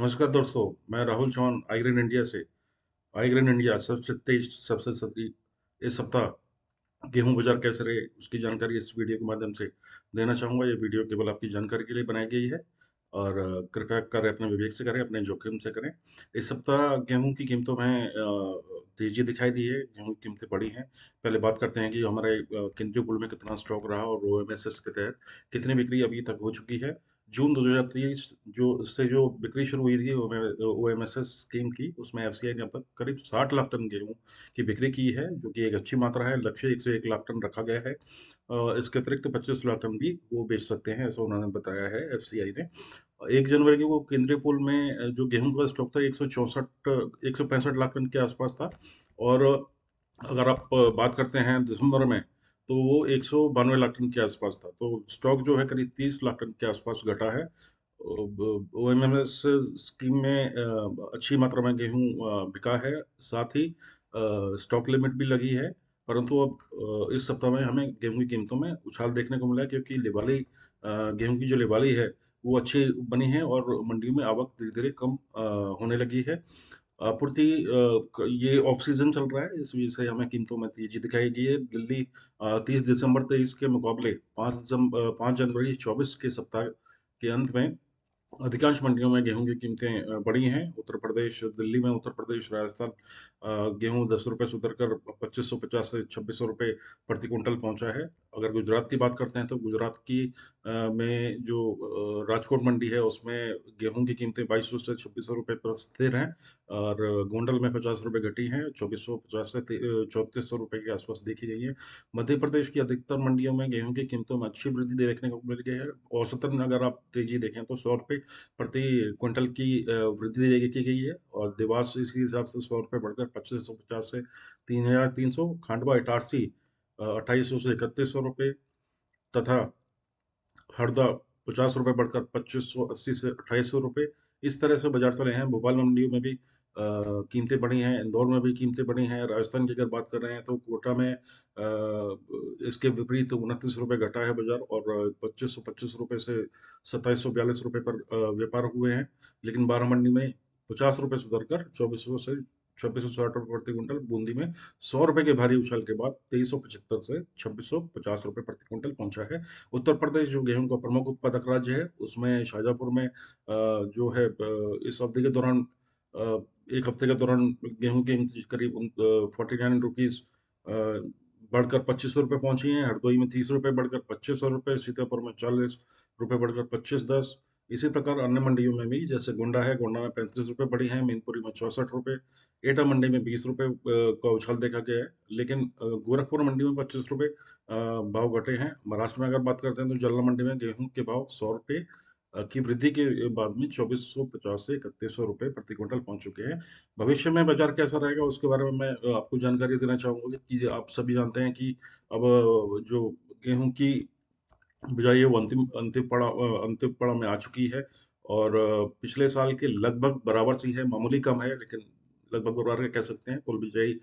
नमस्कार दोस्तों, मैं राहुल चौहान आइग्रेन इंडिया से। आइग्रेन इंडिया सबसे तेज सबसे सदी इस सप्ताह गेहूं बाजार कैसे रहे उसकी जानकारी इस वीडियो के माध्यम से देना चाहूंगा। ये वीडियो केवल आपकी जानकारी के लिए बनाई गई है और कृपया करें अपने विवेक से करें, अपने जोखिम से करें। इस सप्ताह गेहूं की कीमतों में तेजी दिखाई दी है। गेहूं की कीमतें बढ़ी हैं। पहले बात करते हैं कि हमारे केंद्रीय पूल में कितना स्टॉक रहा और ओएमएसएस के तहत कितनी बिक्री अभी तक हो चुकी है। जून 2023 जो बिक्री शुरू हुई थी ओएमएसएस स्कीम की, उसमें एफसीआई ने अब तक करीब 60 लाख टन गेहूं की बिक्री की है, जो कि एक अच्छी मात्रा है। लक्ष्य 1 से 1 लाख टन रखा गया है। इसके अतिरिक्त 25 लाख टन भी वो बेच सकते हैं, ऐसा उन्होंने बताया है एफसीआई ने। 1 जनवरी को केंद्रीय पूल में जो गेहूं का स्टॉक था 165 लाख टन के आसपास था। और अगर आप बात करते हैं दिसंबर में, तो वो 192 लाख टन के आसपास था। तो स्टॉक जो है करीब 30 लाख टन के आसपास घटा है। ओएमएमएस स्कीम में अच्छी मात्रा में गेहूं बिका है। साथ ही स्टॉक लिमिट भी लगी है। परंतु अब इस सप्ताह में हमें गेहूं की कीमतों में उछाल देखने को मिला है, क्योंकि गेहूं की जो लिवाली है वो अच्छी बनी है और मंडियों में आवक धीरे धीरे कम होने लगी है। आपूर्ति ये ऑफ सीजन चल रहा है, इस वजह से हमें कीमतों में तेजी दिखाई गई है। दिल्ली 30 दिसंबर 23 के मुकाबले 5 जनवरी 24 के सप्ताह के अंत में अधिकांश मंडियों में गेहूं की कीमतें बढ़ी हैं। उत्तर प्रदेश, दिल्ली में उत्तर प्रदेश, राजस्थान गेहूं 10 रुपए से उतरकर 2550 से 2600 रुपए प्रति कुंटल पहुंचा है। अगर गुजरात की बात करते हैं तो गुजरात की में जो राजकोट मंडी है, उसमें गेहूं की कीमतें 2200 से 2600 रुपए पर स्थिर हैं। और गोंडल में 50 रुपए घटी हैं, 2450 से 3400 रुपए के आसपास देखी गई है। मध्य प्रदेश की अधिकतर मंडियों में गेहूं की कीमतों में अच्छी वृद्धि देखने को मिल गई है। औसतन अगर आप तेजी देखें तो 100 रुपये प्रति क्विंटल की वृद्धि की गई है। और देवास इसी हिसाब से 100 रुपये बढ़कर 2550 से 3300, खांडवा इटारसी 2800 से 3100 रुपये, तथा हरदा 50 रुपये बढ़कर 2580 से 2800 रुपये। इस तरह से बाजार चले हैं। भोपाल मंडियों में भी कीमतें बढ़ी हैं, इंदौर में भी कीमतें बढ़ी हैं। राजस्थान की अगर बात कर रहे हैं तो कोटा में इसके विपरीत 29 रुपये घटा है बाजार, और 2525 रुपये से 2742 रुपये पर व्यापार हुए हैं। लेकिन बारह मंडी में 50 रुपये सुधर कर 2400 से 2660 रुपये प्रति क्विंटल। बूंदी में 100 रुपये के भारी उछाल के बाद 2375 से 2650 रुपये प्रति क्विंटल पहुंचा है। उत्तर प्रदेश जो गेहूं का प्रमुख उत्पादक राज्य है, उसमें शाहजहाँपुर में जो है इस अवधि के दौरान अ, एक हफ्ते के दौरान गेहूं की करीब 49 रुपीज बढ़कर 2500 रुपये पहुंची हैं। हरदोई में 30 रुपये बढ़कर 2500 रुपये, सीतापुर में 40 रुपये बढ़कर 2510। इसी प्रकार अन्य मंडियों में भी, जैसे गोंडा है, गोंडा में 35 रुपये बढ़ी हैं, मैनपुरी में 64 रुपये, एटा मंडी में 20 रुपये का उछाल देखा गया है। लेकिन गोरखपुर मंडी में 25 रुपये भाव घटे हैं। महाराष्ट्र में अगर बात करते हैं तो जालना मंडी में गेहूं के भाव 100 रुपये की वृद्धि के बाद में 2450 से 3100 रुपये प्रति क्विंटल पहुंच चुके हैं। भविष्य में बाजार कैसा रहेगा उसके बारे में मैं आपको जानकारी देना चाहूंगा कि आप सभी जानते हैं कि अब जो गेहूं की बिजाई है वो अंतिम पड़ाव में आ चुकी है। और पिछले साल के लगभग बराबर सी है, मामूली कम है लेकिन लगभग बराबर कह सकते हैं। कुल बिजाई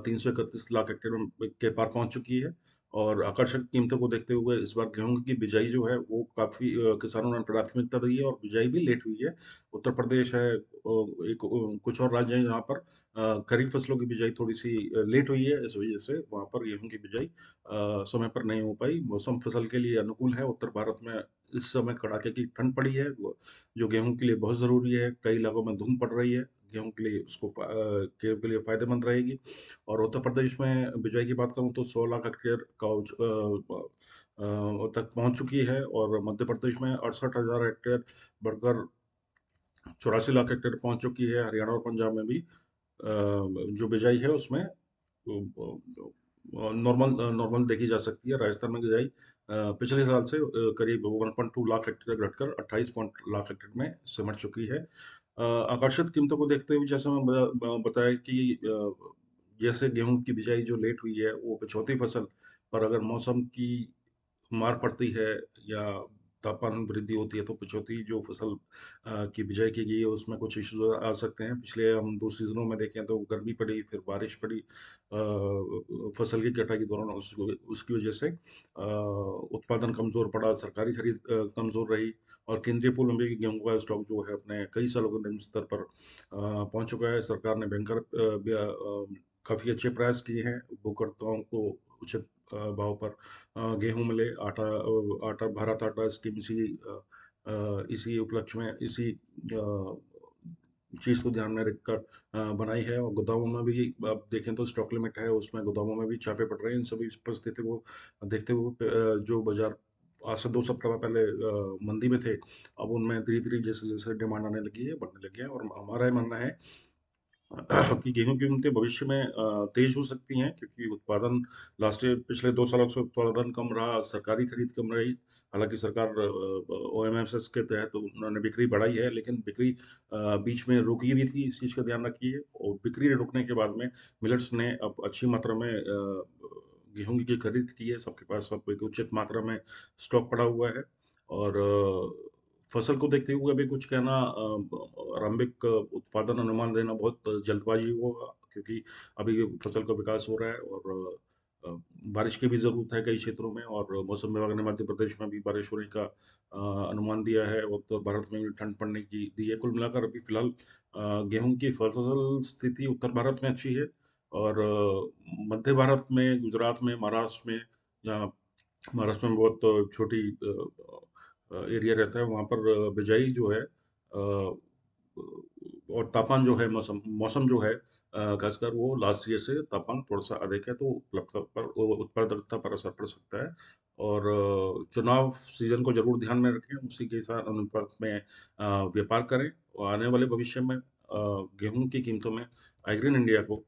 331 लाख हेक्टेयर के पार पहुंच चुकी है। और आकर्षक कीमतों को देखते हुए इस बार गेहूं की बिजाई जो है वो काफी किसानों ने प्राथमिकता दी है, और बिजाई भी लेट हुई है। उत्तर प्रदेश है, कुछ और राज्य हैं जहाँ पर खरीफ फसलों की बिजाई थोड़ी सी लेट हुई है। इस वजह से वहाँ पर गेहूं की बिजाई समय पर नहीं हो पाई। मौसम फसल के लिए अनुकूल है। उत्तर भारत में इस समय कड़ाके की ठंड पड़ी है, जो गेहूं के लिए बहुत ज़रूरी है। कई इलाकों में धुंध पड़ रही है, गेहूं के लिए गेहूं के लिए फायदेमंद रहेगी। और उत्तर प्रदेश में बिजाई की बात करूं तो 100 लाख हेक्टेयर का तक पहुंच चुकी है। और मध्य प्रदेश में 68,000 हेक्टेयर बढ़कर 84 लाख हेक्टेयर पहुंच चुकी है। हरियाणा और पंजाब में भी जो बिजाई है उसमें नॉर्मल देखी जा सकती है। राजस्थान में बिजाई पिछले साल से करीब 1.2 लाख हेक्टेयर घटकर 28 लाख हेक्टेयर में सिमट चुकी है। आकर्षक कीमतों को देखते हुए, जैसे मैं बताया कि जैसे गेहूं की बिजाई जो लेट हुई है, वो पिछौती फसल पर अगर मौसम की मार पड़ती है या तापमान वृद्धि होती है तो पिछौती जो फसल की बिजाई की गई है उसमें कुछ इश्यूज़ आ सकते हैं। पिछले हम 2 सीज़नों में देखें तो गर्मी पड़ी, फिर बारिश पड़ी फसल की कटाई के दौरान उसकी वजह से उत्पादन कमज़ोर पड़ा, सरकारी खरीद कमज़ोर रही और केंद्रीय पूल में भी गेहूँ का स्टॉक जो है अपने कई सालों के निम्न स्तर पर पहुँच चुका है। सरकार ने भयंकर काफ़ी अच्छे प्रयास किए हैं उपभोक्ताओं को उचित भाव पर गेहूँ मिले, आटा भारत आटा स्कीम इसी उपलक्ष्य में इसी चीज़ को ध्यान में रखकर बनाई है और गोदामों में भी आप देखें तो स्टॉक लिमिट है, उसमें गोदामों में भी छापे पड़ रहे हैं। इन सभी परिस्थिति को देखते हुए जो बाज़ार आज से 2 सप्ताह पहले मंदी में थे, अब उनमें धीरे-धीरे जैसे-जैसे डिमांड आने लगी है, बढ़ने लगी है और हमारा ये मानना है कि गेहूँ की कीमतें भविष्य में तेज़ हो सकती हैं क्योंकि उत्पादन लास्ट ईयर पिछले 2 सालों से उत्पादन कम रहा, सरकारी खरीद कम रही। हालाँकि सरकार ओएमएसएस के तहत उन्होंने बिक्री बढ़ाई है, लेकिन बिक्री बीच में रुकी भी थी, इस चीज़ का ध्यान रखिए और बिक्री रुकने के बाद में मिलर्स ने अब अच्छी मात्रा में गेहूँ की खरीद की है, सबके पास अब एक उचित मात्रा में स्टॉक पड़ा हुआ है और फसल को देखते हुए अभी कुछ कहना आरंभिक उत्पादन अनुमान देना बहुत जल्दबाज़ी होगा क्योंकि अभी फसल का विकास हो रहा है और अ, बारिश की भी ज़रूरत है कई क्षेत्रों में और मौसम विभाग ने मध्य प्रदेश में भी बारिश होने का अनुमान दिया है। उत्तर भारत में भी ठंड पड़ने की दी है। कुल मिलाकर अभी फ़िलहाल गेहूँ की फसल स्थिति उत्तर भारत में अच्छी है और मध्य भारत में, गुजरात में, महाराष्ट्र में जहाँ महाराष्ट्र में बहुत छोटी एरिया रहता है, वहाँ पर बिजाई जो है और तापमान जो है मौसम जो है खासकर वो लास्ट ईयर से तापमान थोड़ा-सा अधिक है, तो उपलब्धता पर उत्पादकता पर असर पड़ सकता है और चुनाव सीज़न को ज़रूर ध्यान में रखें, उसी के साथ अनुपात में व्यापार करें और आने वाले भविष्य में गेहूँ की कीमतों में आइग्रीन इंडिया को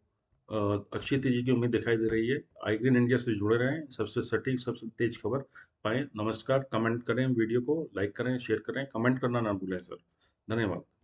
अच्छी तेज़ी की उम्मीद दिखाई दे रही है। आइग्रीन इंडिया से जुड़े रहें, सबसे सटीक, सबसे तेज़ खबर पाएँ। नमस्कार, कमेंट करें वीडियो को, लाइक करें, शेयर करें, कमेंट करना ना भूलें सर। धन्यवाद।